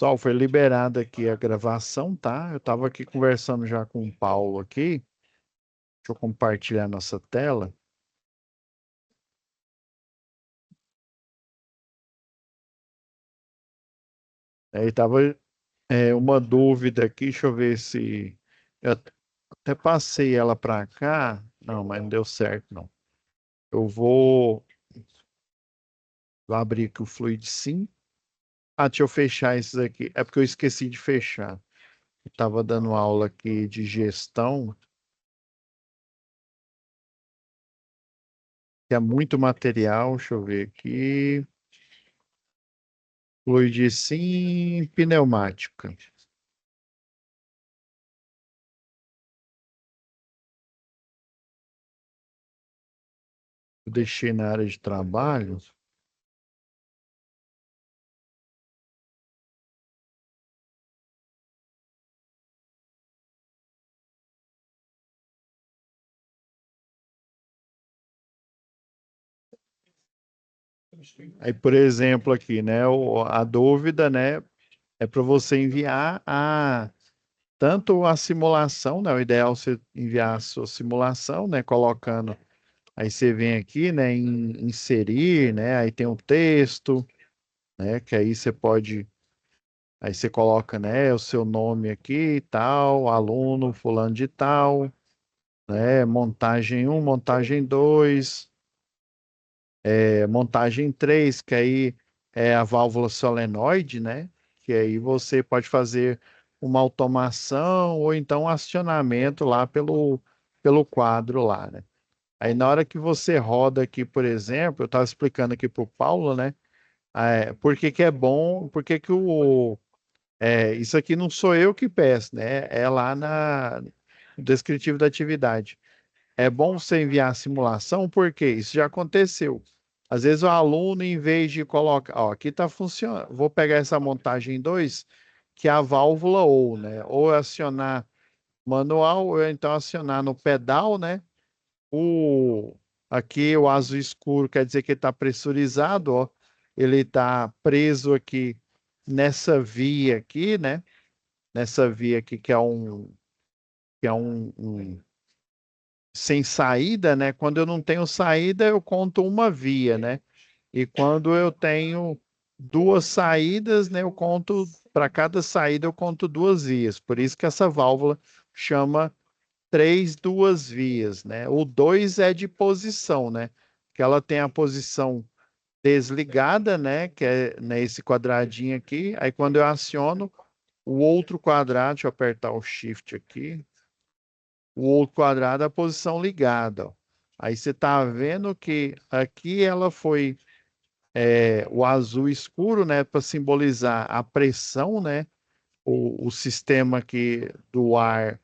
Pessoal, foi liberada aqui a gravação, tá? Eu estava aqui conversando já com o Paulo aqui. Deixa eu compartilhar nossa tela. Aí tava uma dúvida aqui, deixa eu ver se eu até passei ela para cá. Não, mas não deu certo, não. Eu vou abrir aqui o Fluid Sim. Ah, deixa eu fechar esses aqui. É porque eu esqueci de fechar. Eu estava dando aula aqui de gestão, que é muito material. Deixa eu ver aqui. Fluid Sim, pneumática. Eu deixei na área de trabalho. Aí, por exemplo, aqui, né, a dúvida, né, é para você enviar tanto a simulação, né, o ideal é você enviar a sua simulação, né, colocando, aí você vem aqui, né, em inserir, né, aí tem um texto, né, que aí você pode, aí você coloca, né, o seu nome aqui e tal, aluno fulano de tal, né, montagem um, montagem 2. Montagem 3 que aí é a válvula solenoide, né? Que aí você pode fazer uma automação ou então um acionamento lá pelo quadro lá, né? Aí na hora que você roda aqui, por exemplo, eu estava explicando aqui para o Paulo, né? Por que que é bom, por que que isso aqui não sou eu que peço, né? É lá no descritivo da atividade. É bom você enviar a simulação, porque isso já aconteceu. Às vezes o aluno, em vez de colocar, ó, aqui está funcionando, vou pegar essa montagem 2, que é a válvula ou, né? Ou acionar manual, ou então acionar no pedal, né? O, aqui o azul escuro quer dizer que ele está pressurizado, ó. Ele está preso aqui nessa via aqui, né? Nessa via aqui que é um sem saída, né? Quando eu não tenho saída, eu conto uma via, né? E quando eu tenho duas saídas, né? Eu conto para cada saída eu conto duas vias. Por isso que essa válvula chama três duas vias, né? O dois é de posição, né? Que ela tem a posição desligada, né? Que é nesse quadradinho aqui. Aí quando eu aciono o outro quadrado, deixa eu apertar o Shift aqui. O outro quadrado é a posição ligada, ó. Aí você está vendo que aqui ela foi o azul escuro, né, para simbolizar a pressão, né? O sistema aqui do ar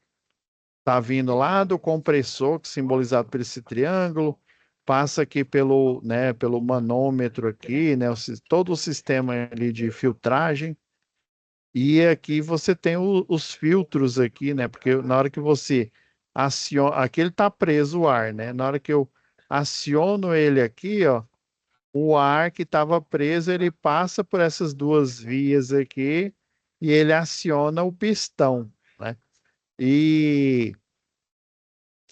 está vindo lá do compressor, que é simbolizado por esse triângulo, passa aqui pelo manômetro aqui, né? Todo o sistema ali de filtragem. E aqui você tem os filtros aqui, né? Porque na hora que você aciona, aqui ele está preso o ar, né? Na hora que eu aciono ele aqui, ó, o ar que estava preso, ele passa por essas duas vias aqui e ele aciona o pistão, né? E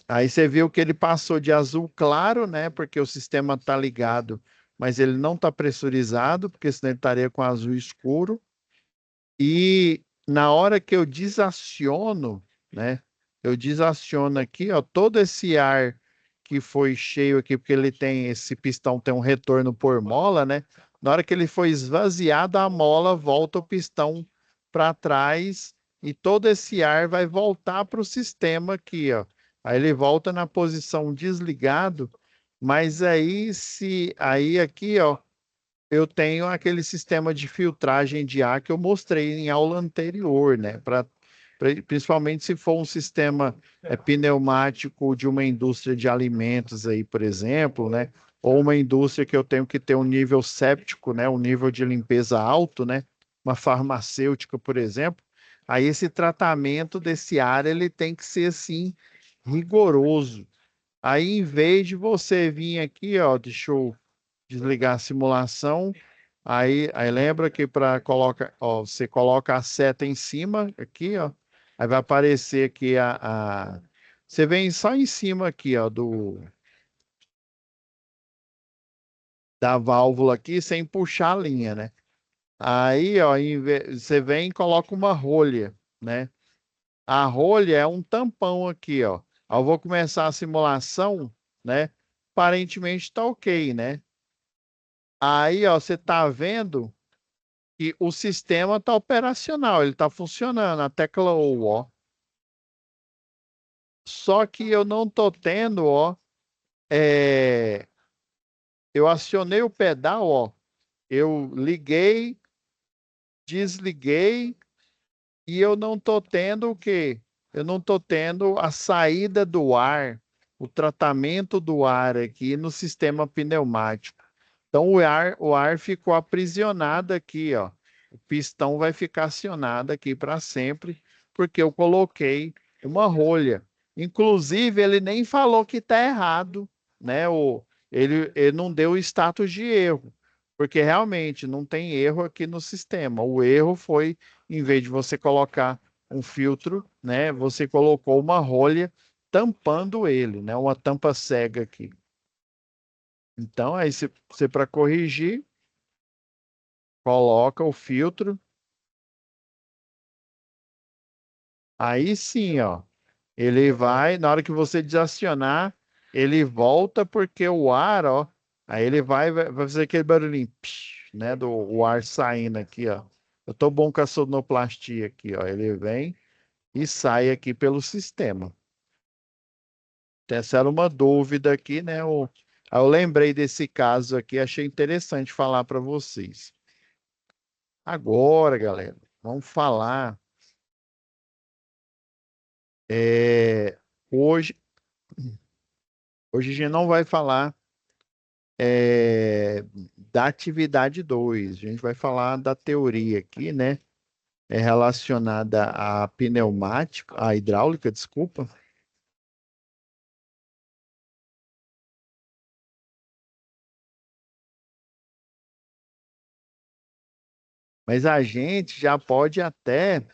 aí você viu que ele passou de azul claro, né? Porque o sistema está ligado, mas ele não está pressurizado, porque senão ele estaria com azul escuro. E na hora que eu desaciono, né? Eu desaciono aqui, ó, todo esse ar que foi cheio aqui, porque esse pistão tem um retorno por mola, né? Na hora que ele foi esvaziado, a mola volta o pistão para trás e todo esse ar vai voltar para o sistema aqui, ó. Aí ele volta na posição desligado, mas aí aqui, ó, eu tenho aquele sistema de filtragem de ar que eu mostrei em aula anterior, né? Principalmente se for um sistema pneumático de uma indústria de alimentos aí, por exemplo, né? Ou uma indústria que eu tenho que ter um nível séptico, né? Um nível de limpeza alto, né? Uma farmacêutica, por exemplo. Aí esse tratamento desse ar, ele tem que ser assim rigoroso. Aí, em vez de você vir aqui, ó, deixa eu desligar a simulação. Aí lembra que para coloca, ó, você coloca a seta em cima aqui, ó. Aí vai aparecer aqui você vem só em cima aqui, ó, da válvula aqui sem puxar a linha, né? Aí, ó, você vem e coloca uma rolha, né? A rolha é um tampão aqui, ó. Aí eu vou começar a simulação, né? Aparentemente tá ok, né? Aí, ó, você tá vendo que o sistema tá operacional, ele tá funcionando, a tecla O, ó. Só que eu não tô tendo, ó, é, eu acionei o pedal, ó. Eu liguei, desliguei, e eu não estou tendo o quê? Eu não estou tendo a saída do ar, o tratamento do ar aqui no sistema pneumático. Então o ar ficou aprisionado aqui, ó. O pistão vai ficar acionado aqui para sempre, porque eu coloquei uma rolha. Inclusive, ele nem falou que está errado, né? Ele não deu o status de erro, porque realmente não tem erro aqui no sistema. O erro foi, em vez de você colocar um filtro, né? Você colocou uma rolha tampando ele, né? Uma tampa cega aqui. Então, aí você para corrigir, coloca o filtro. Aí sim, ó. Ele vai, na hora que você desacionar, ele volta porque o ar, ó. Aí ele vai fazer aquele barulhinho, psh, né? O ar saindo aqui, ó. Eu tô bom com a sonoplastia aqui, ó. Ele vem e sai aqui pelo sistema. Essa era uma dúvida aqui, né? Aí eu lembrei desse caso aqui, achei interessante falar para vocês. Agora, galera, vamos falar. É, hoje, hoje a gente não vai falar da atividade 2. A gente vai falar da teoria aqui, né? É relacionada à pneumática, à hidráulica, desculpa. Mas a gente já pode até.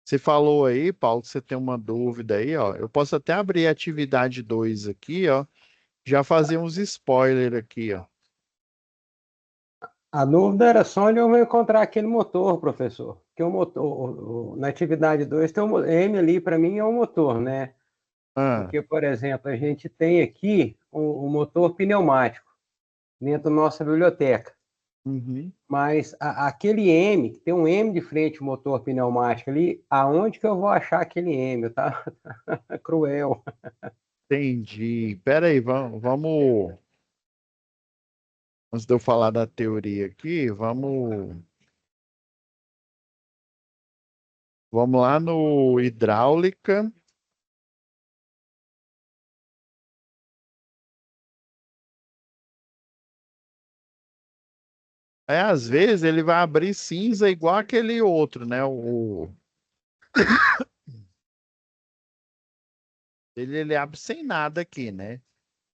Você falou aí, Paulo, que você tem uma dúvida aí, ó. Eu posso até abrir a atividade 2 aqui, ó. Já fazer uns spoiler aqui, ó. A dúvida era só onde eu vou encontrar aquele motor, professor. Que o motor, na atividade 2 tem um M ali, para mim, é um motor, né? Ah, Porque, por exemplo, a gente tem aqui o motor pneumático dentro da nossa biblioteca. uhum. Mas aquele M, que tem um M de frente, o motor pneumático ali, aonde que eu vou achar aquele M? Tá cruel. Entendi. Pera aí, antes de eu falar da teoria aqui, vamos lá no hidráulica. Às vezes ele vai abrir cinza igual aquele outro, né? Ele abre sem nada aqui, né?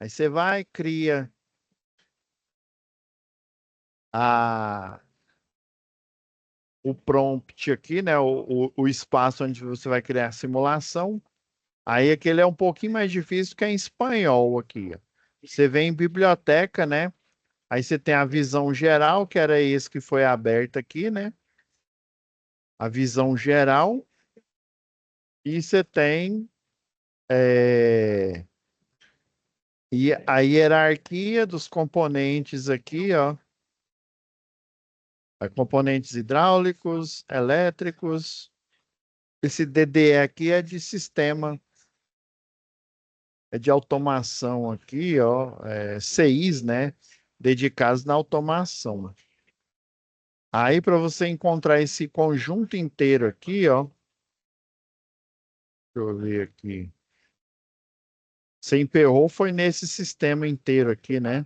Aí você vai, cria a, o prompt aqui, né? O espaço onde você vai criar a simulação. Aí aquele é um pouquinho mais difícil que é em espanhol aqui, ó. Você vem em biblioteca, né? Aí você tem a visão geral, que era esse que foi aberto aqui, né? A visão geral. E você tem e a hierarquia dos componentes aqui, ó. Componentes hidráulicos, elétricos. Esse DDE aqui é de sistema, é de automação aqui, ó. CIs, né? Dedicados na automação. Aí, para você encontrar esse conjunto inteiro aqui, ó. Deixa eu ver aqui. Você emperrou foi nesse sistema inteiro aqui, né?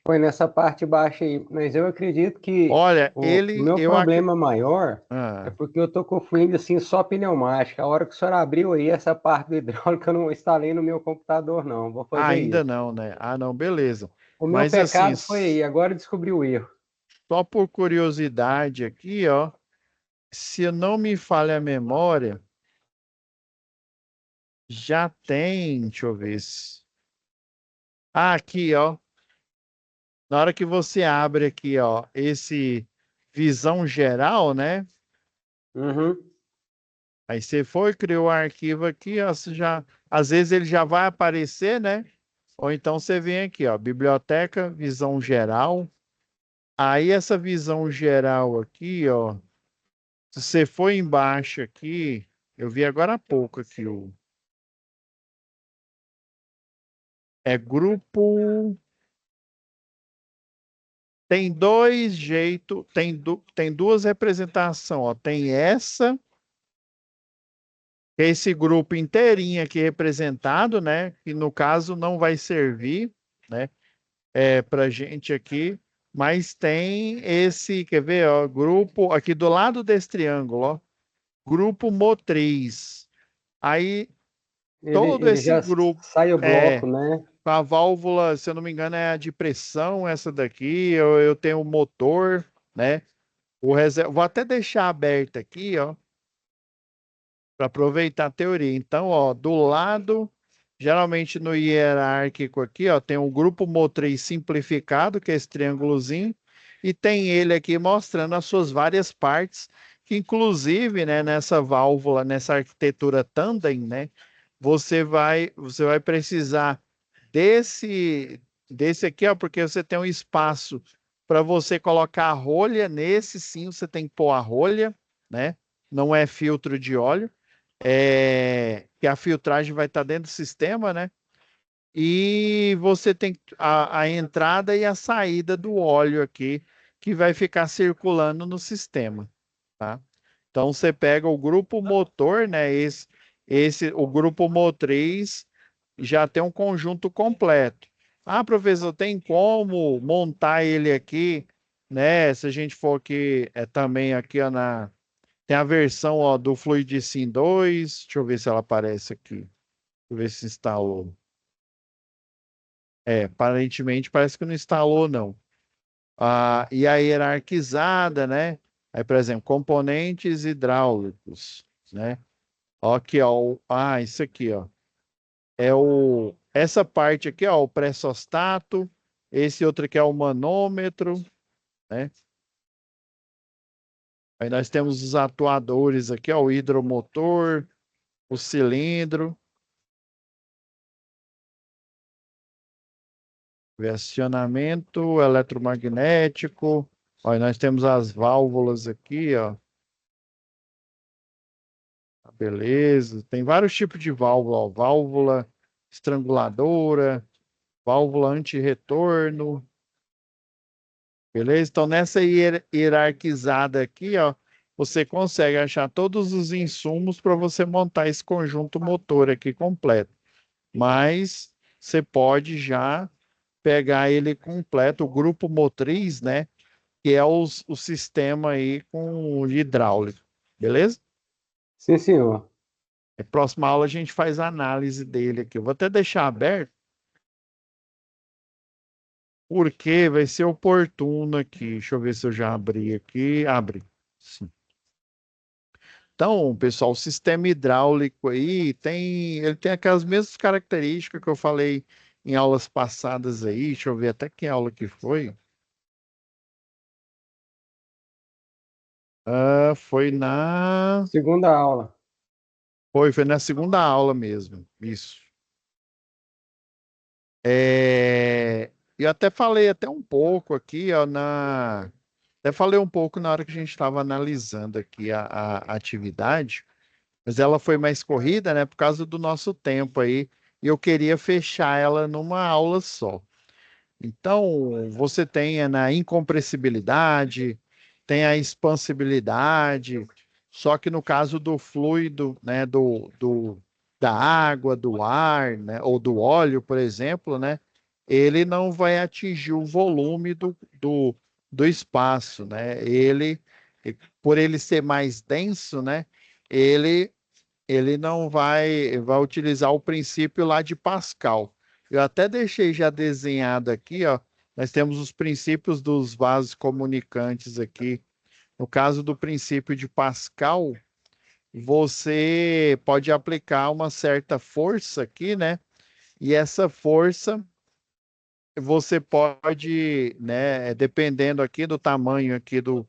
Foi nessa parte baixa aí. Mas eu acredito que Olha, o meu eu problema maior é ah, porque eu estou confundindo assim só pneumática. A hora que o senhor abriu aí essa parte do hidráulico, eu não instalei no meu computador, não. Vou fazer ainda isso. não, né? Ah, não, beleza. O meu Mas assim, pecado foi aí, agora eu descobri o erro. só por curiosidade aqui, ó, se eu não me falha a memória, já tem, deixa eu ver. Ah, aqui, ó. Na hora que você abre aqui, ó, esse visão geral, né? Uhum. Aí você foi, criou o arquivo aqui, ó, você já, às vezes ele já vai aparecer, né? Ou então você vem aqui, ó, biblioteca, visão geral. Aí essa visão geral aqui, ó, se você for embaixo aqui, eu vi agora há pouco aqui o é grupo, tem dois jeitos, tem duas representações, ó, tem essa, que é esse grupo inteirinho aqui representado, né, que no caso não vai servir, né, para gente aqui, mas tem esse, quer ver, ó, grupo aqui do lado desse triângulo, ó, grupo motriz. Aí todo Ele esse já grupo sai o bloco, é né? a válvula, se eu não me engano, é a de pressão, essa daqui. Eu tenho o motor, né? Vou até deixar aberto aqui, ó, para aproveitar a teoria. Então, ó, do lado, geralmente no hierárquico aqui, ó, tem um grupo motriz simplificado, que é esse triângulozinho, e tem ele aqui mostrando as suas várias partes, que inclusive, né, nessa válvula, nessa arquitetura tandem, né, você vai precisar desse aqui, ó, porque você tem um espaço para você colocar a rolha. Nesse sim, você tem que pôr a rolha, né? Não é filtro de óleo, que a filtragem vai estar dentro do sistema, né? E você tem a entrada e a saída do óleo aqui, que vai ficar circulando no sistema, tá? Então você pega o grupo motor, né? O grupo motriz já tem um conjunto completo. Ah, professor, tem como montar ele aqui, né? Se a gente for aqui, também aqui ó, tem a versão ó, do Fluidisim 2. Deixa eu ver se ela aparece aqui. Deixa eu ver se instalou. Aparentemente parece que não instalou, não. Ah, e a hierarquizada, né? Aí, por exemplo, componentes hidráulicos, né? Ó, aqui, ó. Isso aqui, ó. Essa parte aqui, ó, o pressostato. Esse outro aqui é o manômetro, né? Aí nós temos os atuadores aqui, ó, o hidromotor, o cilindro, o acionamento eletromagnético. Ó, e nós temos as válvulas aqui, ó. Beleza. Tem vários tipos de válvula, ó. Válvula estranguladora, válvula anti-retorno. Beleza? Então, nessa hierarquizada aqui, ó, você consegue achar todos os insumos para você montar esse conjunto motor aqui completo. Mas você pode já pegar ele completo, o grupo motriz, né? Que é o sistema aí com hidráulico. Beleza? Sim, senhor. Próxima aula a gente faz a análise dele aqui. Eu vou até deixar aberto, porque vai ser oportuno aqui. Deixa eu ver se eu já abri aqui. Abre. Sim. Então, pessoal, o sistema hidráulico aí ele tem aquelas mesmas características que eu falei em aulas passadas aí. Deixa eu ver até que aula que foi. Foi na. Segunda aula. Foi na segunda aula mesmo. Isso. Eu até falei até um pouco aqui, ó, até falei um pouco na hora que a gente estava analisando aqui a atividade, mas ela foi mais corrida, né, por causa do nosso tempo aí, e eu queria fechar ela numa aula só. Então, você tem na incompressibilidade, tem a expansibilidade, só que no caso do fluido, né, da água, do ar, né, ou do óleo, por exemplo, né, ele não vai atingir o volume do espaço, né? Por ele ser mais denso, né, ele ele não vai utilizar o princípio lá de Pascal. Eu até deixei já desenhado aqui, ó, Nós temos os princípios dos vasos comunicantes aqui. No caso do princípio de Pascal, você pode aplicar uma certa força aqui, né? E essa força você pode, né, dependendo aqui do tamanho aqui do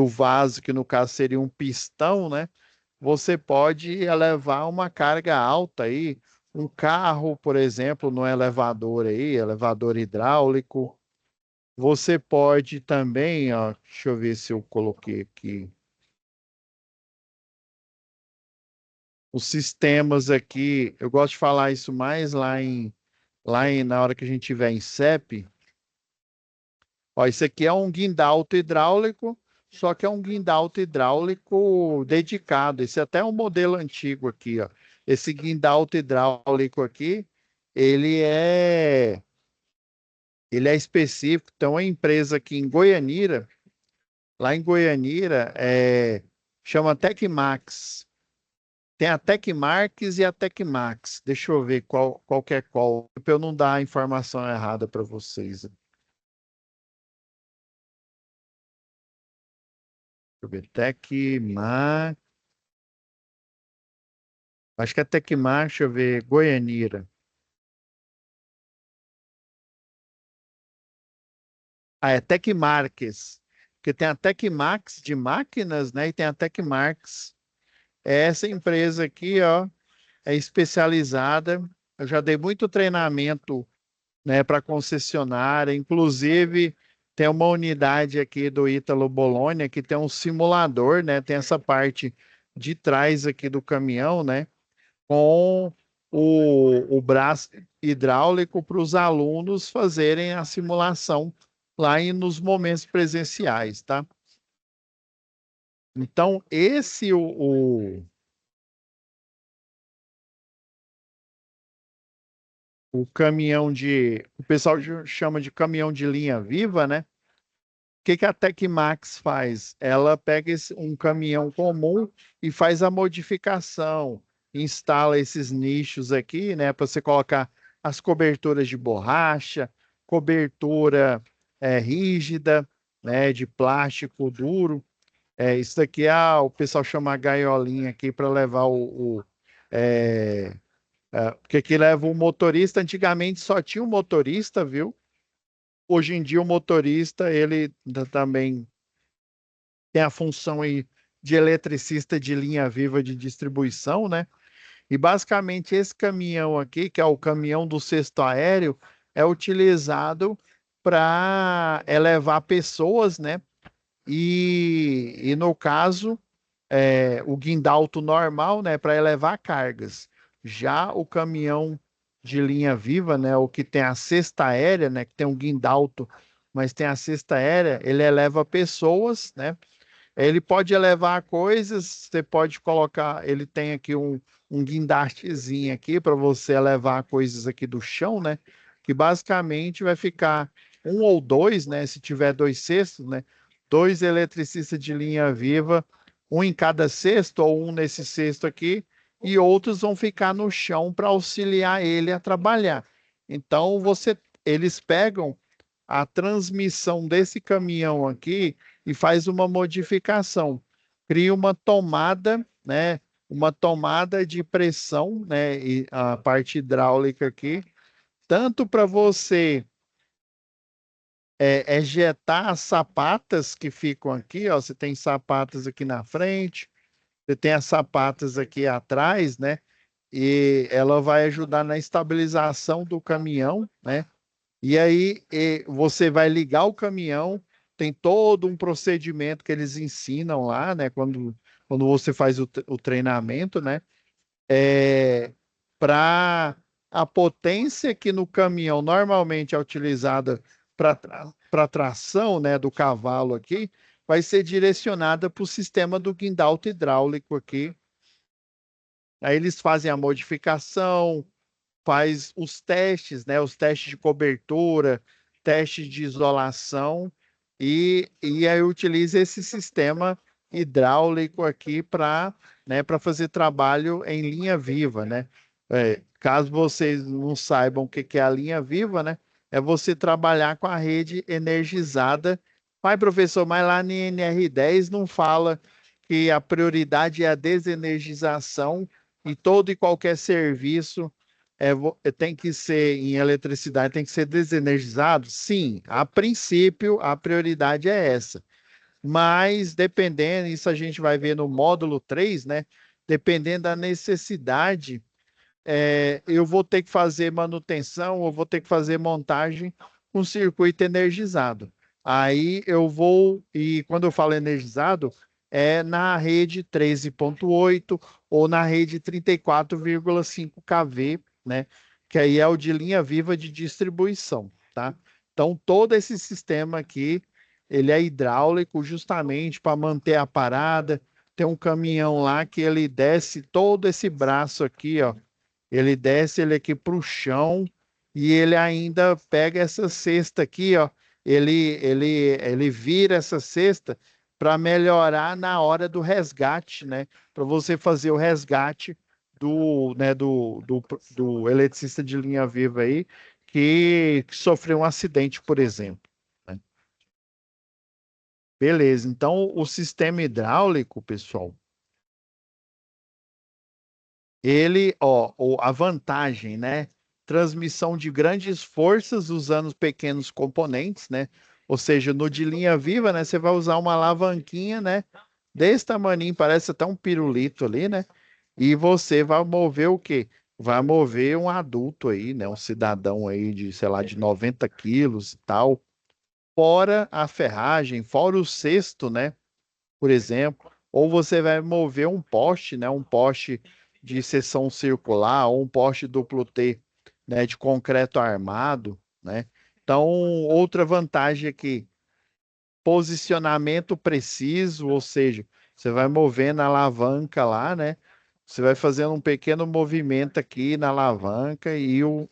vaso, que no caso seria um pistão, né? Você pode elevar uma carga alta aí, um carro, por exemplo, no elevador aí, elevador hidráulico. Você pode também, ó, deixa eu ver se eu coloquei aqui. Os sistemas aqui, eu gosto de falar isso mais na hora que a gente tiver em CEP. Ó, isso aqui é um guindalto hidráulico, só que é um guindalto hidráulico dedicado. Esse é até um modelo antigo aqui, ó. Esse guindalto hidráulico aqui, ele é ele é específico. Então, a empresa aqui em Goianira, lá em Goianira, chama Tecmax. Tem a Tecmarx e a Tecmax. Deixa eu ver qual que é qual, para eu não dar a informação errada para vocês. Deixa eu ver, Tecmax. Acho que é Tecmax, deixa eu ver, Goianira. Ah, é Tecmarques. Porque tem a Tecmax de máquinas, né? E tem a Tecmarx. Essa empresa aqui, ó, é especializada. Eu já dei muito treinamento, né, para concessionária. Inclusive, tem uma unidade aqui do Ítalo Bologna que tem um simulador, né? Tem essa parte de trás aqui do caminhão, né? Com o braço hidráulico para os alunos fazerem a simulação lá nos momentos presenciais, tá? Então, esse o caminhão o pessoal chama de caminhão de linha viva, né? O que que a Tecmax faz? Ela pega um caminhão comum e faz a modificação, instala esses nichos aqui, né, para você colocar as coberturas de borracha, cobertura rígida, né, de plástico duro. Isso daqui o pessoal chama a gaiolinha aqui para levar é, porque aqui leva o motorista. Antigamente só tinha um motorista, viu? Hoje em dia o motorista ele também tem a função aí de eletricista de linha viva de distribuição, né? E basicamente esse caminhão aqui, que é o caminhão do cesto aéreo, é utilizado para elevar pessoas, né? E no caso, o guindalto normal, né, para elevar cargas. Já o caminhão de linha viva, né, o que tem a cesta aérea, né, que tem um guindalto, mas tem a cesta aérea, ele eleva pessoas, né? Ele pode elevar coisas, você pode colocar, ele tem aqui um guindastezinho aqui para você elevar coisas aqui do chão, né? Que basicamente vai ficar um ou dois, né? Se tiver dois cestos, né? Dois eletricistas de linha viva, um em cada cesto ou um nesse cesto aqui, e outros vão ficar no chão para auxiliar ele a trabalhar. Então eles pegam a transmissão desse caminhão aqui e faz uma modificação. Cria uma tomada, né? Uma tomada de pressão, né? E a parte hidráulica aqui, tanto para você ejetar as sapatas que ficam aqui, ó. Você tem sapatas aqui na frente, você tem as sapatas aqui atrás, né? E ela vai ajudar na estabilização do caminhão, né? E aí você vai ligar o caminhão, tem todo um procedimento que eles ensinam lá, né? Quando você faz o treinamento, né? Para a potência que no caminhão normalmente é utilizada para tração, né, do cavalo aqui, vai ser direcionada para o sistema do guindalto hidráulico aqui. Aí eles fazem a modificação, faz os testes, né? Os testes de cobertura, testes de isolação e aí utiliza esse sistema hidráulico aqui para, né, para fazer trabalho em linha viva, né? Caso vocês não saibam o que que é a linha viva, né? é você trabalhar com a rede energizada. Pai, professor, mas lá no NR10 não fala que a prioridade é a desenergização e todo e qualquer serviço tem que ser em eletricidade, tem que ser desenergizado? Sim, a princípio a prioridade é essa. Mas dependendo, isso a gente vai ver no módulo 3, né? Dependendo da necessidade, eu vou ter que fazer manutenção, eu vou ter que fazer montagem com circuito energizado. Aí eu vou, e quando eu falo energizado, é na rede 13.8 ou na rede 34,5 kV, né? Que aí é o de linha viva de distribuição, tá? Então, todo esse sistema aqui, ele é hidráulico justamente para manter a parada. Tem um caminhão lá que ele desce todo esse braço aqui, ó, ele desce ele aqui para o chão e ele ainda pega essa cesta aqui, ó. Ele vira essa cesta para melhorar na hora do resgate, né? Para você fazer o resgate do eletricista de linha viva aí que sofreu um acidente, por exemplo, né? Beleza. Então, o sistema hidráulico, pessoal, ele, ó, a vantagem, né? Transmissão de grandes forças usando pequenos componentes, né? Ou seja, no de linha viva, né? Você vai usar uma alavanquinha, né? Desse tamaninho, parece até um pirulito ali, né? E você vai mover o quê? Vai mover um adulto aí, né? Um cidadão aí de, sei lá, de 90 quilos e tal. Fora a ferragem, fora o cesto, né? Por exemplo, ou você vai mover um poste, né, um poste de seção circular ou um poste duplo T, né, de concreto armado, né? Então, outra vantagem aqui, posicionamento preciso, ou seja, você vai movendo a alavanca lá, né? Você vai fazendo um pequeno movimento aqui na alavanca e o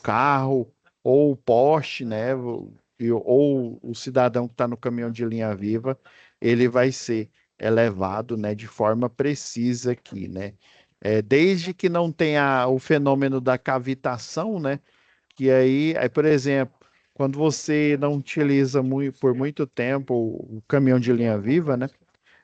carro ou o poste, né? Ou o cidadão que está no caminhão de linha viva, ele vai ser elevado, né? De forma precisa aqui, né? Desde que não tenha o fenômeno da cavitação, né? Que aí, por exemplo, quando você não utiliza por muito tempo o caminhão de linha viva, né?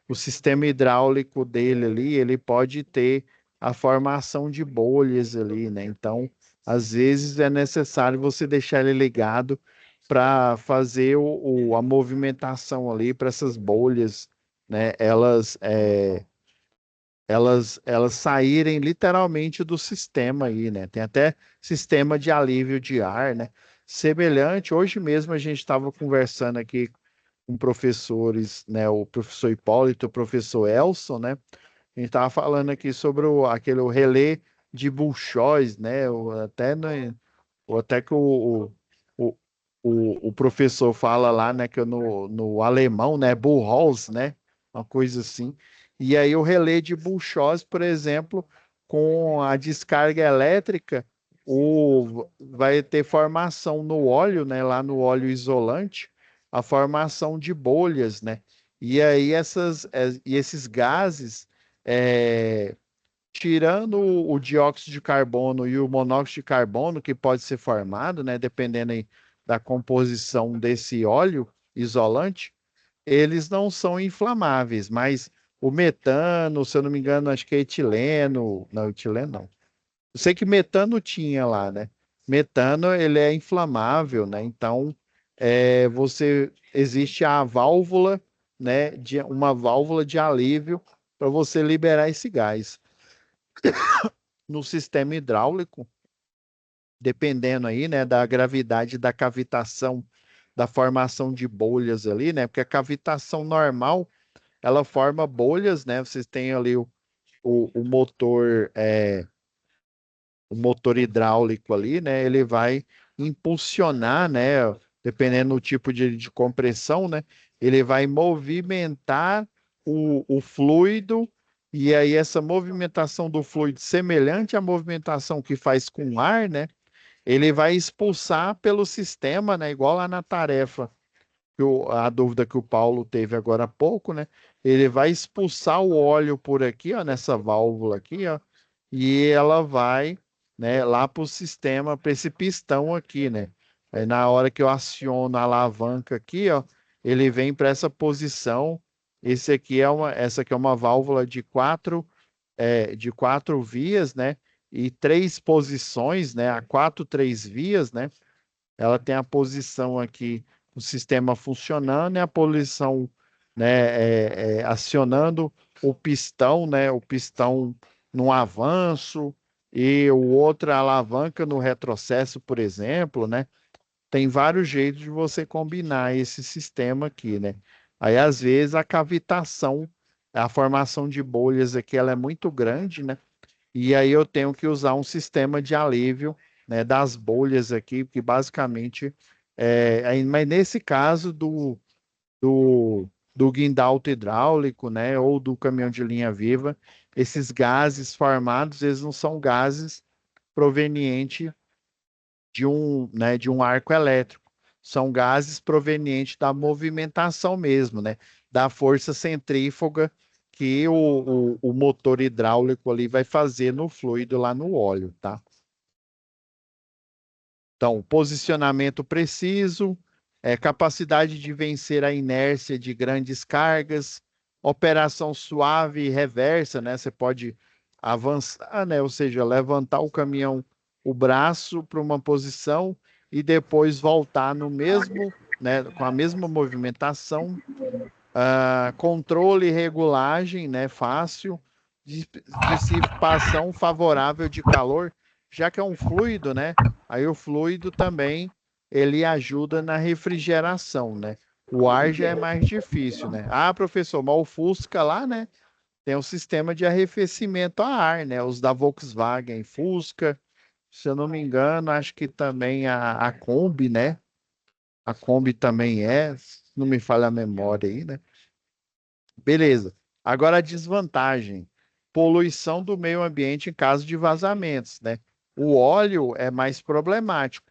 O sistema hidráulico dele ali, ele pode ter a formação de bolhas ali, né? Então, às vezes é necessário você deixar ele ligado para fazer a movimentação ali para essas bolhas, né? Elas saírem literalmente do sistema aí, né? Tem até sistema de alívio de ar, né? Semelhante, hoje mesmo a gente estava conversando aqui com professores, né? O professor Hipólito, o professor Elson, né? A gente estava falando aqui sobre aquele o relé de Bolshoi, né? Ou até que o, o professor fala lá, né? Que no alemão, né? Buchholz, né? Uma coisa assim. E aí o relé de Bolshoi, por exemplo, com a descarga elétrica, vai ter formação no óleo, né? Lá no óleo isolante, a formação de bolhas, né? E aí esses gases, é, tirando o dióxido de carbono e o monóxido de carbono que pode ser formado, né, dependendo aí da composição desse óleo isolante, eles não são inflamáveis, mas o metano, se eu não me engano, acho que é etileno, não, etileno não. Eu sei que metano tinha lá, né? Metano, ele é inflamável, né? Então, existe a válvula, né, uma válvula de alívio para você liberar esse gás no sistema hidráulico, dependendo aí, né, da gravidade da cavitação, da formação de bolhas ali, né? Porque a cavitação normal, ela forma bolhas, né? Vocês têm ali o motor, o motor hidráulico ali, né? Ele vai impulsionar, né? Dependendo do tipo de compressão, né? Ele vai movimentar o fluido, e aí essa movimentação do fluido, semelhante à movimentação que faz com o ar, né? Ele vai expulsar pelo sistema, né? Igual lá na tarefa, a dúvida que o Paulo teve agora há pouco, né? Ele vai expulsar o óleo por aqui, ó, nessa válvula aqui, ó, e ela vai, né, lá para o sistema, para esse pistão aqui, né? Aí na hora que eu aciono a alavanca aqui, ó, ele vem para essa posição. Essa aqui é uma válvula de quatro vias, né? E três posições, né? A quatro, três vias, né? Ela tem a posição aqui, o sistema funcionando, e a posição, né, acionando o pistão, né, o pistão no avanço e o outra alavanca no retrocesso, por exemplo, né? Tem vários jeitos de você combinar esse sistema aqui, né? Aí, às vezes, a cavitação, a formação de bolhas aqui, ela é muito grande, né? E aí eu tenho que usar um sistema de alívio, né, das bolhas aqui, que basicamente mas nesse caso do guindalto hidráulico, né, ou do caminhão de linha viva, esses gases formados, eles não são gases provenientes de um arco elétrico. São gases provenientes da movimentação mesmo, né? Da força centrífuga que o motor hidráulico ali vai fazer no fluido lá no óleo, tá? Então, posicionamento preciso, capacidade de vencer a inércia de grandes cargas, operação suave e reversa, né? Você pode avançar, né? Ou seja, levantar o caminhão, o braço para uma posição e depois voltar no mesmo, né? Com a mesma movimentação. Controle e regulagem, né? Fácil. Dissipação favorável de calor, já que é um fluido, né? Aí o fluido também ele ajuda na refrigeração, né? O ar já é mais difícil, né? Ah, professor, mas o Fusca lá, né? Tem um sistema de arrefecimento a ar, né? Os da Volkswagen, Fusca, se eu não me engano, acho que também a Kombi, né? A Kombi também se não me falha a memória aí, né? Beleza. Agora a desvantagem: poluição do meio ambiente em caso de vazamentos, né? O óleo é mais problemático.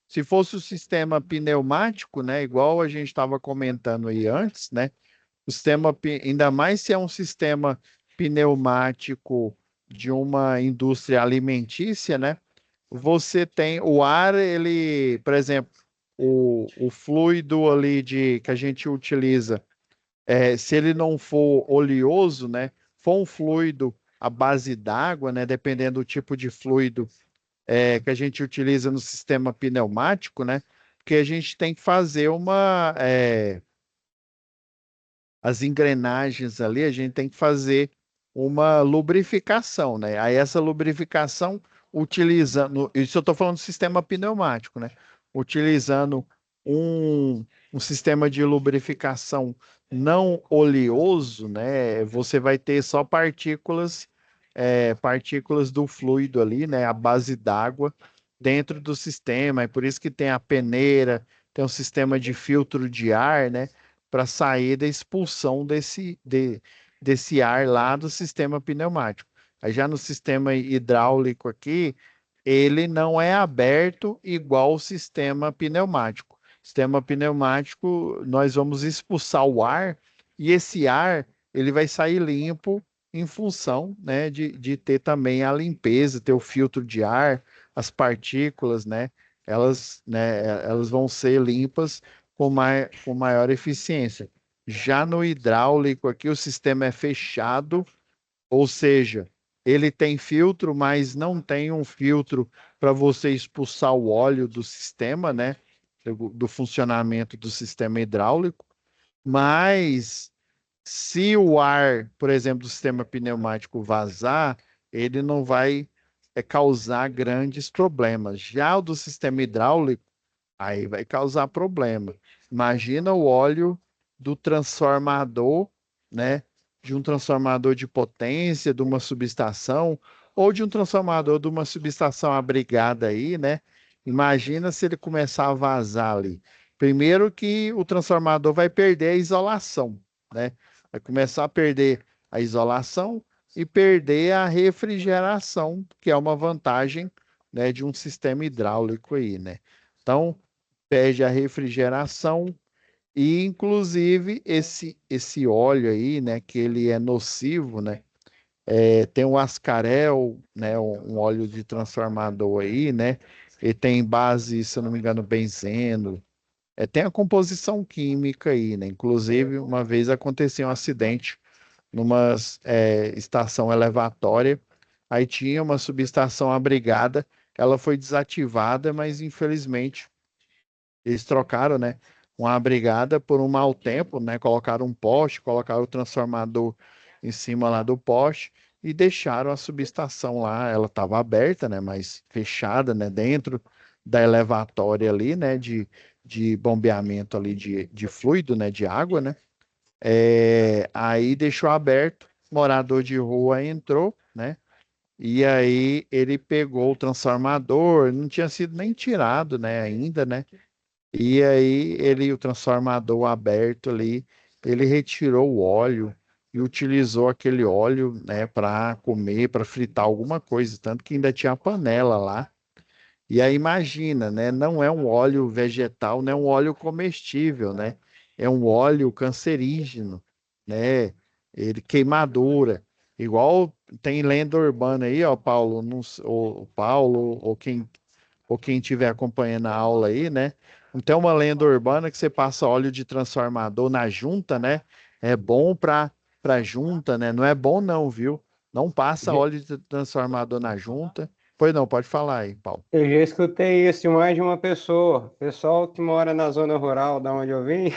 Se fosse o sistema pneumático, né, igual a gente estava comentando aí antes, né? O sistema, ainda mais se é um sistema pneumático de uma indústria alimentícia, né? Você tem o ar, ele, por exemplo, o fluido ali que a gente utiliza se ele não for oleoso, né, for um fluido à base d'água, né, dependendo do tipo de fluido que a gente utiliza no sistema pneumático, né, porque a gente tem que fazer as engrenagens ali, a gente tem que fazer uma lubrificação, né? Aí essa lubrificação utilizando, isso eu estou falando do sistema pneumático, né? Utilizando um, um sistema de lubrificação não oleoso, né? Você vai ter só partículas do fluido ali, né? A base d'água dentro do sistema. É por isso que tem a peneira, tem um sistema de filtro de ar, né? Para sair da expulsão desse ar lá do sistema pneumático. Aí já no sistema hidráulico aqui, ele não é aberto igual o sistema pneumático. Sistema pneumático, nós vamos expulsar o ar e esse ar ele vai sair limpo em função, né, de ter também a limpeza, ter o filtro de ar, as partículas, elas vão ser limpas com maior eficiência. Já no hidráulico aqui, o sistema é fechado, ou seja, ele tem filtro, mas não tem um filtro para você expulsar o óleo do sistema, né? Do funcionamento do sistema hidráulico. Mas se o ar, por exemplo, do sistema pneumático vazar, ele não vai causar grandes problemas. Já o do sistema hidráulico, aí vai causar problema. Imagina o óleo do transformador, né? De um transformador de potência, de uma subestação, ou de um transformador de uma subestação abrigada aí, né? Imagina se ele começar a vazar ali. Primeiro que o transformador vai perder a isolação, né? Vai começar a perder a isolação e perder a refrigeração, que é uma vantagem, né, de um sistema hidráulico aí, né? Então, perde a refrigeração e, inclusive, esse óleo aí, né, que ele é nocivo, né, tem o ascarel, né, um óleo de transformador aí, né, ele tem base, se eu não me engano, benzeno. Tem a composição química aí, né? Inclusive, uma vez aconteceu um acidente numa estação elevatória, aí tinha uma subestação abrigada, ela foi desativada, mas infelizmente eles trocaram, né, uma abrigada por um mau tempo, né? Colocaram um poste, colocaram o transformador em cima lá do poste e deixaram a subestação lá. Ela estava aberta, né? Mas fechada, né? Dentro da elevatória ali, né? De bombeamento ali de fluido, né? De água, né? Aí deixou aberto, morador de rua entrou, né? E aí ele pegou o transformador, não tinha sido nem tirado, né? Ainda, né? E aí ele, o transformador aberto ali, ele retirou o óleo e utilizou aquele óleo, né, para comer, para fritar alguma coisa, tanto que ainda tinha a panela lá. E aí imagina, né, não é um óleo vegetal, não é um óleo comestível, né? É um óleo cancerígeno, né? Ele queimadura. Igual tem lenda urbana aí, ó, Paulo, não, o Paulo ou quem estiver acompanhando a aula aí, né? Então, uma lenda urbana que você passa óleo de transformador na junta, né? É bom para junta, né? Não é bom não, viu? Não passa Já- óleo de transformador na junta. Pois não, pode falar aí, Paulo. Eu já escutei isso de mais de uma pessoa. Pessoal que mora na zona rural, da onde eu vim,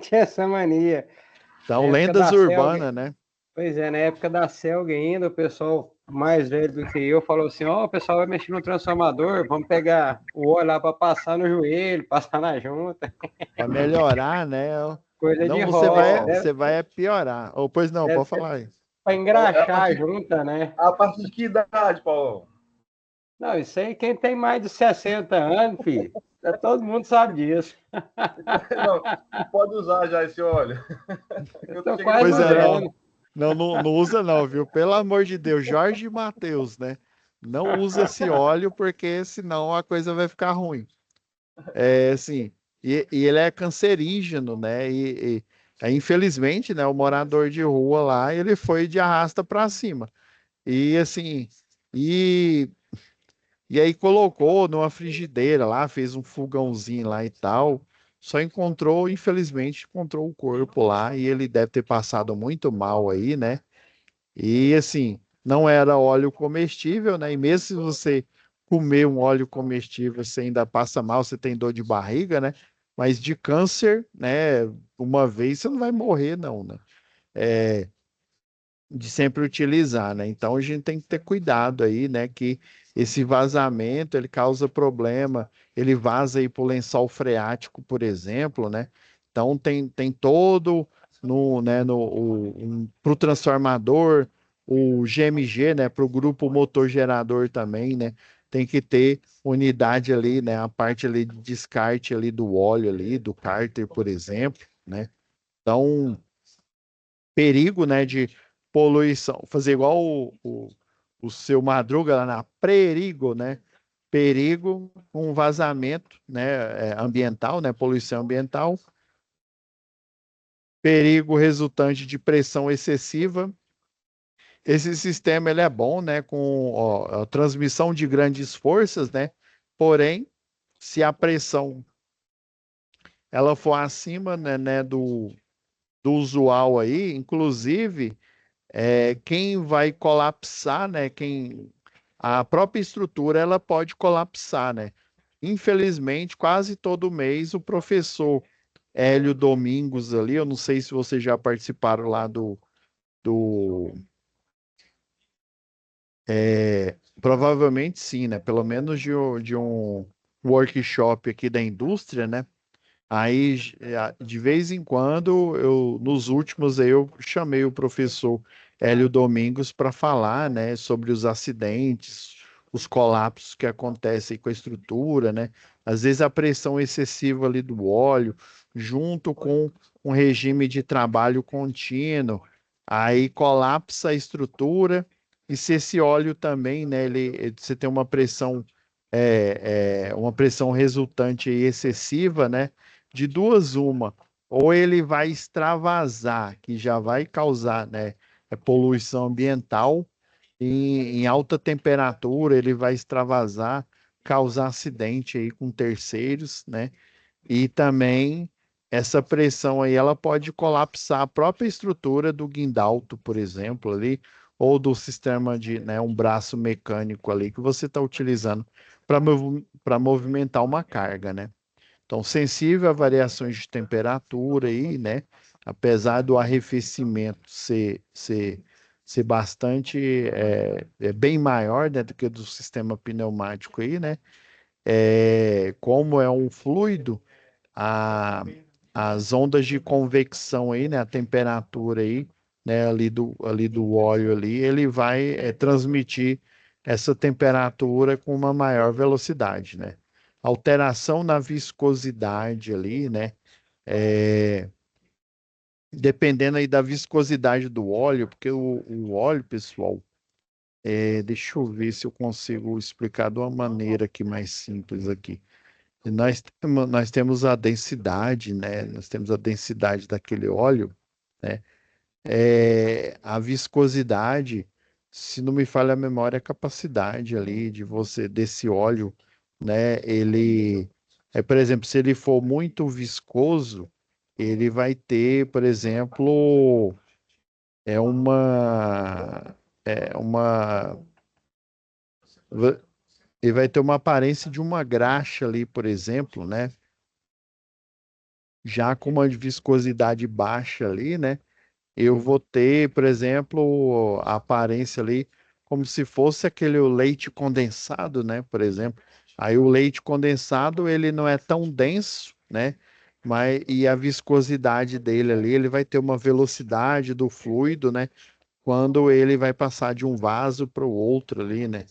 tinha essa mania. Na Então, época lendas da selga, urbanas, né? pois é, na época da selga ainda, o pessoal mais velho do que eu falou assim: ó, o pessoal vai mexer no transformador, vamos pegar o óleo lá para passar no joelho, passar na junta. Para melhorar, né? Coisa de Não, roça, você vai piorar. Ou pois não, deve pode ser falar aí. para Paulo, engraxar a junta, né? a partir de que idade, Paulo? Não, isso aí quem tem mais de 60 anos, filho, todo mundo sabe disso. Não, não pode usar já esse óleo. Eu Eu tô tô chegando quase Pois nessa é, época. não. usando. Não usa não, viu? Pelo amor de Deus, Jorge e Mateus, né? Não usa esse óleo porque senão a coisa vai ficar ruim. Assim, e ele é cancerígeno, né? Infelizmente, né, o morador de rua lá, ele foi de arrasta para cima. E assim, e, e aí colocou numa frigideira lá, fez um fogãozinho lá e tal. Só encontrou, infelizmente, encontrou o corpo lá e ele deve ter passado muito mal aí, né? E assim, não era óleo comestível, né? E mesmo se você comer um óleo comestível, você ainda passa mal, você tem dor de barriga, né? Mas de câncer, né? Uma vez você não vai morrer, não, né? É, de sempre utilizar, né? Então a gente tem que ter cuidado aí, né? Que esse vazamento ele causa problema, ele vaza aí para o lençol freático, por exemplo, né? Então tem todo no, né, para o transformador, o GMG, né? Para o grupo motor gerador também, né? Tem que ter unidade ali, né? A parte ali de descarte ali do óleo ali, do cárter, por exemplo, né? Então perigo, né, de poluição, fazer igual o seu Madruga lá na Perigo, né? Perigo com vazamento, né, ambiental, né, poluição ambiental, perigo resultante de pressão excessiva. Esse sistema ele é bom, né, com ó, a transmissão de grandes forças, né? Porém, se a pressão ela for acima, né, do usual aí, inclusive quem vai colapsar, né? A própria estrutura ela pode colapsar, né? Infelizmente, quase todo mês o professor Hélio Domingos ali, eu não sei se vocês já participaram lá do provavelmente sim, né? Pelo menos de um workshop aqui da indústria, né? Aí, de vez em quando, nos últimos, aí eu chamei o professor Hélio Domingos para falar, né, sobre os acidentes, os colapsos que acontecem com a estrutura, né? Às vezes a pressão excessiva ali do óleo, junto com um regime de trabalho contínuo, aí colapsa a estrutura, e se esse óleo também, né, você tem uma pressão resultante aí excessiva, né? De duas, uma. Ou ele vai extravasar, que já vai causar, né, poluição ambiental, em alta temperatura, ele vai extravasar causar acidente aí com terceiros, né? E também essa pressão aí, ela pode colapsar a própria estrutura do guindalto, por exemplo, ali, ou do sistema de, né, um braço mecânico ali que você está utilizando para movimentar uma carga, né? Então, sensível a variações de temperatura aí, né? Apesar do arrefecimento ser bastante, bem maior, né, do que do sistema pneumático aí, né? Como é um fluido, a, as ondas de convecção aí, né, a temperatura aí, né, ali do óleo ali, ele vai transmitir essa temperatura com uma maior velocidade, né? Alteração na viscosidade ali, né? É, dependendo aí da viscosidade do óleo, porque o óleo, pessoal, deixa eu ver se eu consigo explicar de uma maneira aqui mais simples aqui. Nós temos a densidade, né? Nós temos a densidade daquele óleo, né? A viscosidade, se não me falha a memória, é a capacidade ali desse óleo, né? Por exemplo, se ele for muito viscoso, ele vai ter, por exemplo, é uma, é uma, ele vai ter uma aparência de uma graxa ali, por exemplo, né? Já com uma viscosidade baixa ali, né? Eu vou ter, por exemplo, a aparência ali como se fosse aquele leite condensado, né? Por exemplo. Aí o leite condensado, ele não é tão denso, né? E a viscosidade dele ali, ele vai ter uma velocidade do fluido, né? Quando ele vai passar de um vaso para o outro ali, né?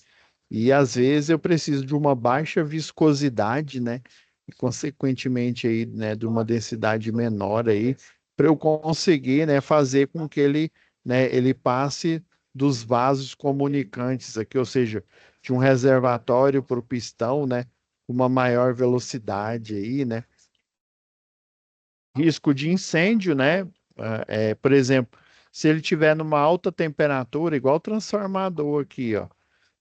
E às vezes eu preciso de uma baixa viscosidade, né? E consequentemente aí, né, de uma densidade menor aí, para eu conseguir, né, fazer com que ele passe dos vasos comunicantes aqui, ou seja, de um reservatório para o pistão, né, com uma maior velocidade aí, né? Risco de incêndio, né? Por exemplo, se ele tiver numa alta temperatura, igual o transformador aqui, ó.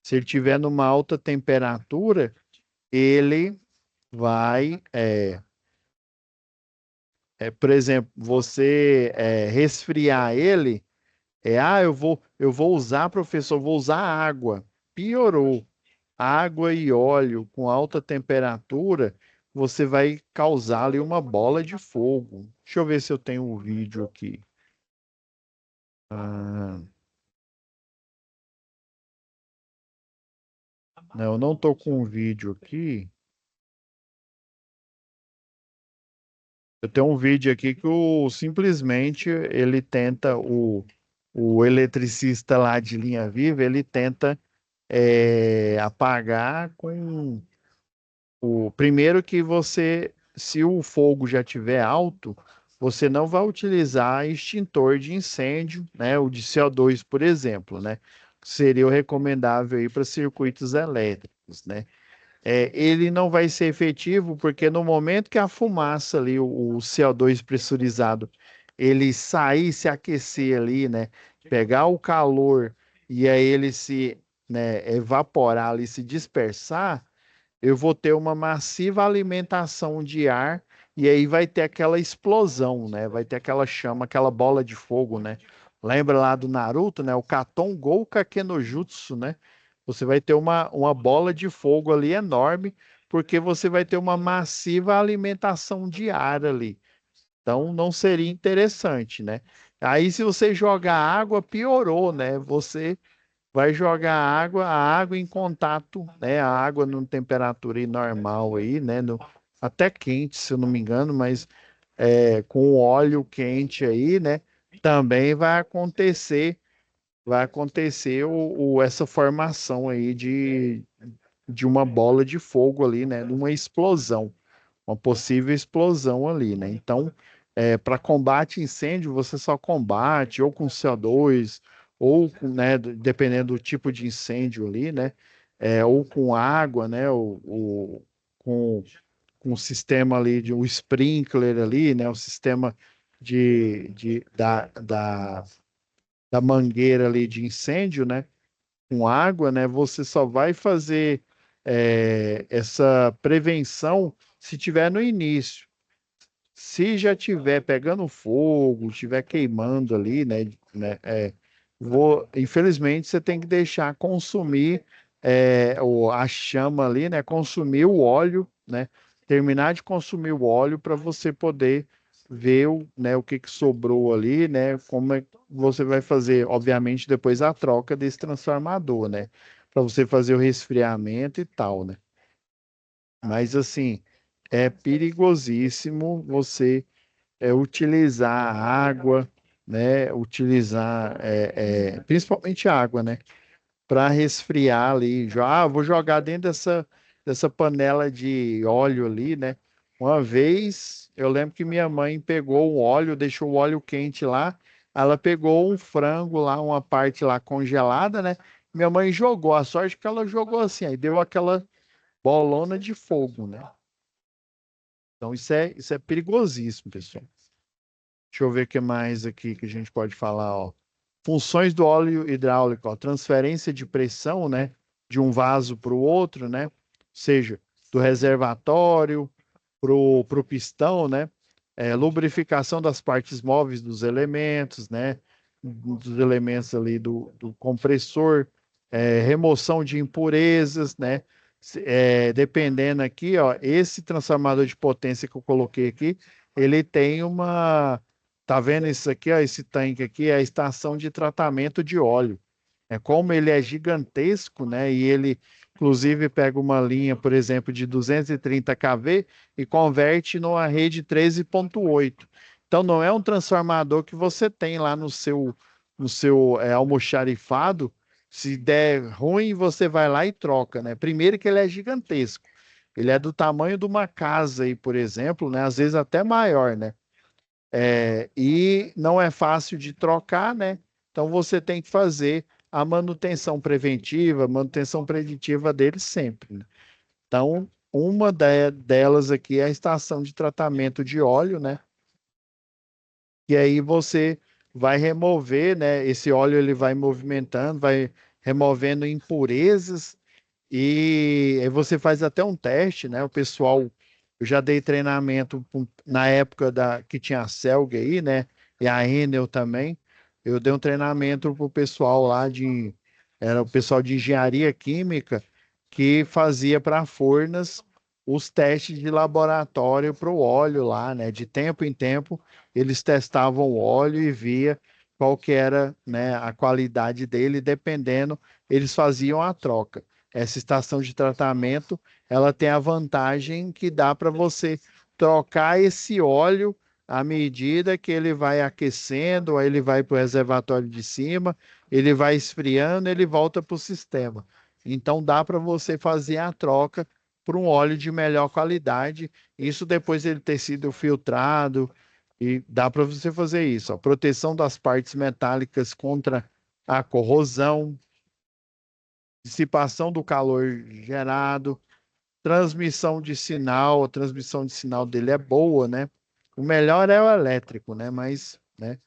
Se ele tiver numa alta temperatura, ele vai, por exemplo, você resfriar ele, eu vou usar, professor, vou usar água. Piorou. Água e óleo com alta temperatura, você vai causar ali uma bola de fogo. Deixa eu ver se eu tenho um vídeo aqui. Ah, não, eu não estou com um vídeo aqui. Eu tenho um vídeo aqui que simplesmente ele tenta, o eletricista lá de linha viva, ele tenta apagar com o primeiro que se o fogo já estiver alto, você não vai utilizar extintor de incêndio, né? O de CO2, por exemplo, né? Seria o recomendável aí para circuitos elétricos, né? Ele não vai ser efetivo porque no momento que a fumaça ali, o CO2 pressurizado, ele sair, se aquecer ali, né, pegar o calor e aí ele né, evaporar ali, se dispersar, eu vou ter uma massiva alimentação de ar e aí vai ter aquela explosão, né? Vai ter aquela chama, aquela bola de fogo, né? Lembra lá do Naruto, né? O Katon Gouka Kenojutsu, né? Você vai ter uma bola de fogo ali enorme, porque você vai ter uma massiva alimentação de ar ali. Então não seria interessante, né? Aí se você jogar água, piorou, né? Você vai jogar a água em contato, né? A água numa temperatura aí normal aí, né? Até quente, se eu não me engano, mas com o óleo quente aí, né? Também vai acontecer essa formação aí de uma bola de fogo ali, né? De uma explosão, uma possível explosão ali, né? Então, para combate a incêndio, você só combate ou com CO2, ou com, né, dependendo do tipo de incêndio ali, né? Ou com água, né? Com, com o sistema ali de um sprinkler ali, né? O sistema da mangueira ali de incêndio, né? Com água, né? Você só vai fazer essa prevenção se tiver no início. Se já tiver pegando fogo, tiver queimando ali, infelizmente você tem que deixar consumir a chama ali, né? Consumir o óleo, né? Terminar de consumir o óleo para você poder ver o que que sobrou ali, né? Como é que você vai fazer, obviamente, depois a troca desse transformador, né? Para você fazer o resfriamento e tal, né? Mas assim, é perigosíssimo você utilizar a água, né? Utilizar principalmente água, né? Para resfriar ali. Vou jogar dentro dessa panela de óleo ali, né? Uma vez eu lembro que minha mãe pegou o óleo, deixou o óleo quente lá. Ela pegou um frango lá, uma parte lá congelada, né? Minha mãe jogou. A sorte que ela jogou assim, aí deu aquela bolona de fogo, né? Então isso é perigosíssimo, pessoal. Deixa eu ver o que mais aqui que a gente pode falar, ó. Funções do óleo hidráulico, ó. Transferência de pressão, né, de um vaso para o outro, né? Ou seja, do reservatório para o pistão, né? Lubrificação das partes móveis dos elementos, né? Dos elementos ali do compressor, remoção de impurezas, né? Dependendo aqui, ó, esse transformador de potência que eu coloquei aqui, ele tem uma. Tá vendo isso aqui, ó? Esse tanque aqui é a estação de tratamento de óleo. Como ele é gigantesco, né? E ele, inclusive, pega uma linha, por exemplo, de 230 kV e converte numa rede 13.8. Então, não é um transformador que você tem lá no seu almoxarifado. Se der ruim, você vai lá e troca, né? Primeiro que ele é gigantesco. Ele é do tamanho de uma casa aí, por exemplo, né? Às vezes até maior, né? E não é fácil de trocar, né? Então você tem que fazer a manutenção preventiva, manutenção preditiva dele sempre, né? Então, uma delas aqui é a estação de tratamento de óleo, né? E aí você vai remover, né? Esse óleo ele vai movimentando, vai removendo impurezas e aí você faz até um teste, né? O pessoal, eu já dei treinamento na época que tinha a Celg aí, né? E a Enel também. Eu dei um treinamento pro pessoal lá era o pessoal de engenharia química que fazia para Furnas os testes de laboratório para o óleo lá, né? De tempo em tempo, eles testavam o óleo e via qual que era, né, a qualidade dele, dependendo, eles faziam a troca. Essa estação de tratamento, ela tem a vantagem que dá para você trocar esse óleo à medida que ele vai aquecendo, aí ele vai para o reservatório de cima, ele vai esfriando, ele volta para o sistema. Então dá para você fazer a troca por um óleo de melhor qualidade, isso depois ele ter sido filtrado, e dá para você fazer isso. Ó. Proteção das partes metálicas contra a corrosão, dissipação do calor gerado, transmissão de sinal, a transmissão de sinal dele é boa, né? O melhor é o elétrico, né? Mas, né?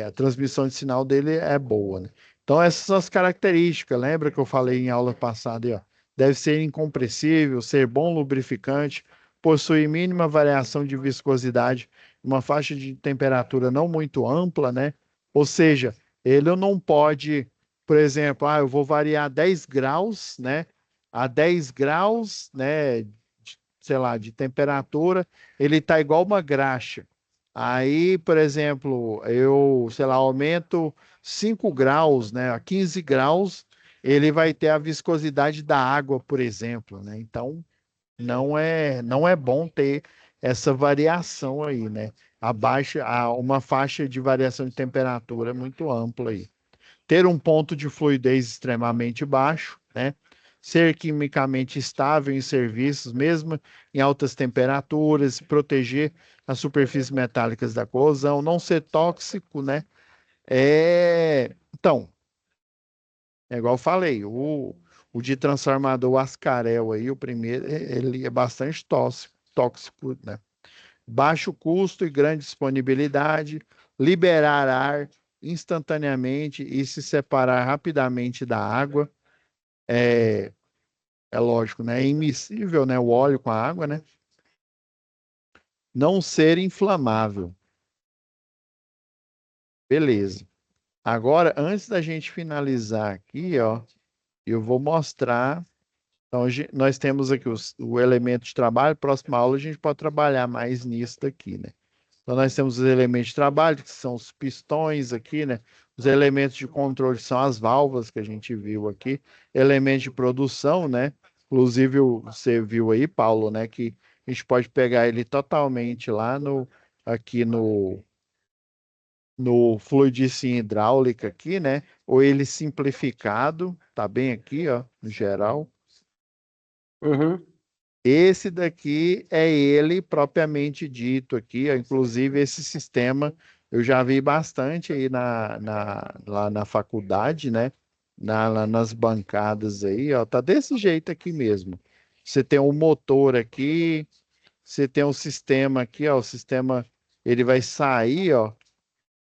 A transmissão de sinal dele é boa, né? Então, essas são as características. Lembra que eu falei em aula passada aí, ó? Deve ser incompressível, ser bom lubrificante, possuir mínima variação de viscosidade, uma faixa de temperatura não muito ampla, né? Ou seja, ele não pode, por exemplo, eu vou variar 10 graus, né? A 10 graus, né? Sei lá, de temperatura, ele tá igual uma graxa. Aí, por exemplo, eu, sei lá, aumento 5 graus, né, a 15 graus, ele vai ter a viscosidade da água, por exemplo, né? Então, não é bom ter essa variação aí, né? Uma faixa de variação de temperatura muito ampla aí. Ter um ponto de fluidez extremamente baixo, né? Ser quimicamente estável em serviços, mesmo em altas temperaturas, proteger as superfícies metálicas da corrosão, não ser tóxico, né? Então, é igual eu falei, o de transformador Ascarel aí, o primeiro, ele é bastante tóxico, né? Baixo custo e grande disponibilidade, liberar ar instantaneamente e se separar rapidamente da água. é lógico, né? É immiscível, né? O óleo com a água, né? Não ser inflamável. Beleza. Agora, antes da gente finalizar aqui, ó, eu vou mostrar. Então, nós temos aqui o elemento de trabalho. Próxima aula a gente pode trabalhar mais nisso daqui, né? Então, nós temos os elementos de trabalho, que são os pistões aqui, né? Os elementos de controle são as válvulas que a gente viu aqui. Elementos de produção, né? Inclusive, você viu aí, Paulo, né? Que a gente pode pegar ele totalmente lá aqui no fluidice hidráulica aqui, né? Ou ele simplificado, tá bem aqui, ó, no geral. Uhum. Esse daqui é ele propriamente dito aqui, ó. Inclusive esse sistema eu já vi bastante aí lá na faculdade, né? Lá nas bancadas aí, ó, tá desse jeito aqui mesmo. Você tem um motor aqui, você tem um sistema aqui, ó, o sistema ele vai sair, ó,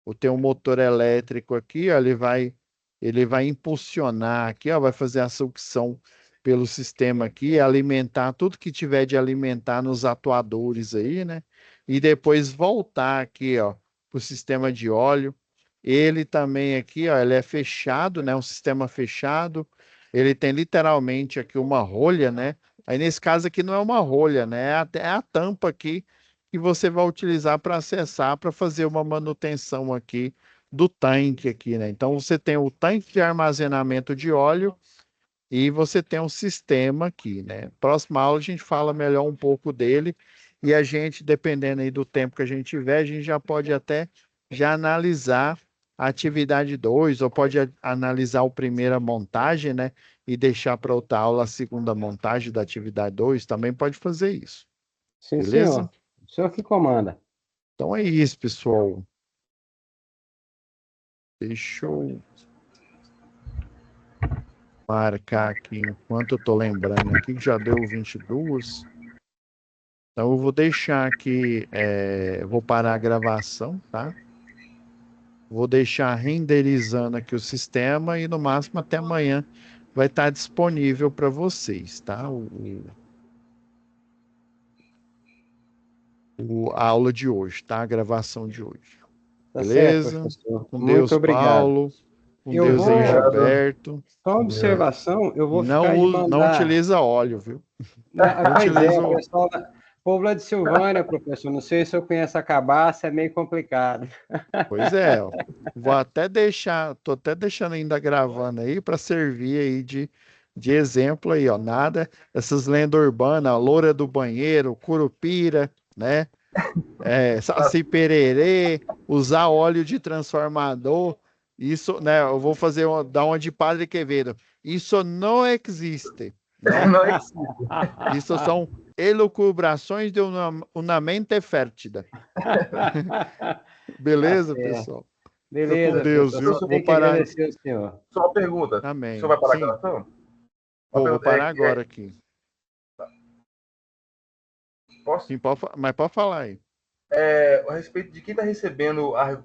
ou tem um motor elétrico aqui, ó, ele vai impulsionar aqui, ó, vai fazer a sucção pelo sistema aqui, alimentar tudo que tiver de alimentar nos atuadores aí, né? E depois voltar aqui, ó, para o sistema de óleo. Ele também aqui, ó, ele é fechado, né? Um sistema fechado. Ele tem literalmente aqui uma rolha, né? Aí nesse caso aqui não é uma rolha, né? É a tampa aqui que você vai utilizar para acessar, para fazer uma manutenção aqui do tanque aqui, né? Então você tem o tanque de armazenamento de óleo e você tem um sistema aqui, né? Próxima aula a gente fala melhor um pouco dele e a gente, dependendo aí do tempo que a gente tiver, a gente já pode até já analisar a atividade 2 ou pode analisar a primeira montagem, né? E deixar para outra aula a segunda montagem da atividade 2, também pode fazer isso. Sim, Beleza? senhor. O senhor que comanda. Então é isso, pessoal. Deixa eu marcar aqui enquanto eu tô lembrando aqui que já deu 22. Então eu vou deixar aqui, vou parar a gravação, tá? Vou deixar renderizando aqui o sistema e no máximo até amanhã vai estar disponível para vocês, tá? A aula de hoje, tá? A gravação de hoje. Tá certo, Beleza? professor. Com Muito Deus, obrigado. Paulo. Com Eu Deus aí, vou, Obrigado. Gilberto. só uma Deus. observação, eu E vou ficar de não mandar. utiliza óleo, viu? Não Pois é, utiliza o pessoal o povo lá de Silvânia, professor, não sei se eu conheço a cabaça, é meio complicado. Pois é, ó. Vou até deixar, tô até deixando ainda gravando aí para servir aí de exemplo aí, ó. Nada, essas lendas urbanas, a loura do banheiro, curupira, né? Saci pererê, usar óleo de transformador, isso, né? Eu vou fazer dar uma de Padre Quevedo. Isso não existe, né? Não existe. Isso são elucubrações de uma mente fértil. Tá Beleza, certo. pessoal? Fica com Beleza, Deus, professor. viu? Só Vou tenho que parar. agradecer ao senhor. Só uma pergunta. O senhor Amém. vai parar a Sim, gravação? Uma vou pergunta. parar agora aqui. Posso? Sim, mas pode falar aí. A respeito de quem está recebendo a recuperação